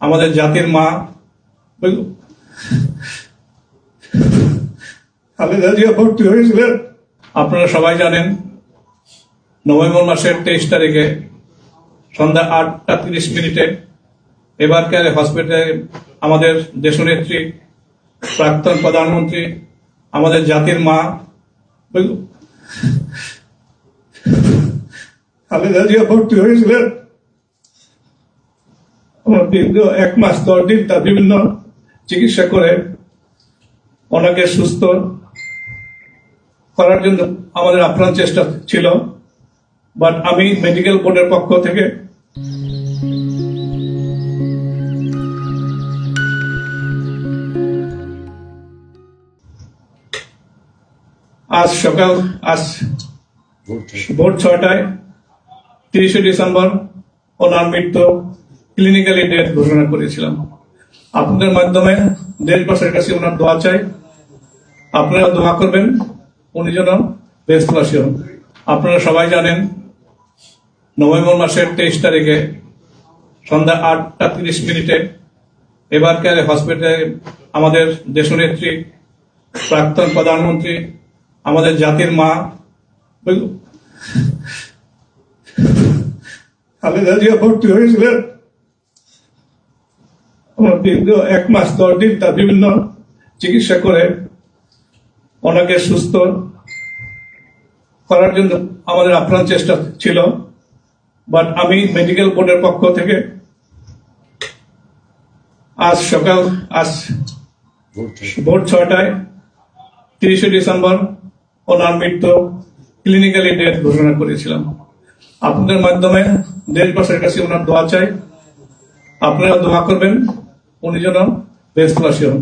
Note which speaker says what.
Speaker 1: আমাদের জাতির মা খালেদা জিয়া ভর্তি হয়েছিলেন। আপনারা সবাই জানেন নভেম্বর মাসের 23 তারিখে সন্ধ্যা 8:30 এবারকার হসপিটালে আমাদের দেশনেত্রী, প্রাক্তন প্রধানমন্ত্রী, আমাদের জাতির মা খালেদা জিয়া ভর্তি হয়েছিলেন। দীর্ঘ 1 মাস 10 দিন তার বিভিন্ন চিকিৎসা করে ওনাকে সুস্থ করার জন্য আমাদের আপ্রাণ চেষ্টা ছিল। বাট আমি মেডিকেল বোর্ডের পক্ষ থেকে আজ ভোর 6টায় 30 ডিসেম্বর ওনার মৃত্যু ক্লিনিক্যালি ডেথ ঘোষণা করেছিলাম। আপনাদের মাধ্যমে দেশবাসীর কাছে ওনার দোয়া চাই। আপনারা দোয়া করবেন উনি যেন বেহেশতবাসী হন। আপনারা সবাই জানেন নভেম্বর মাসের 23 তারিখে সন্ধ্যা 8:30 এবারকার হসপিটালে আমাদের দেশনেত্রী, প্রাক্তন প্রধানমন্ত্রী, আমাদের জাতির মা খালেদা জিয়া ভর্তি হয়েছিলেন। দীর্ঘ 1 মাস 10 দিন তার বিভিন্ন চিকিৎসা করে ওনাকে সুস্থ করার জন্য আমাদের আপ্রাণ চেষ্টা ছিল। বাট আমি মেডিকেল বোর্ডের পক্ষ থেকে আজ ভোর 6টায় 30 ডিসেম্বর ওনার মৃত্যু ক্লিনিক্যালি ডেথ ঘোষণা করেছিলাম। আপনাদের মাধ্যমে দেশবাসীর কাছে ওনার দোয়া চাই। আপনারা দোয়া করবেন উনি যেন বেহেশতবাসী হন।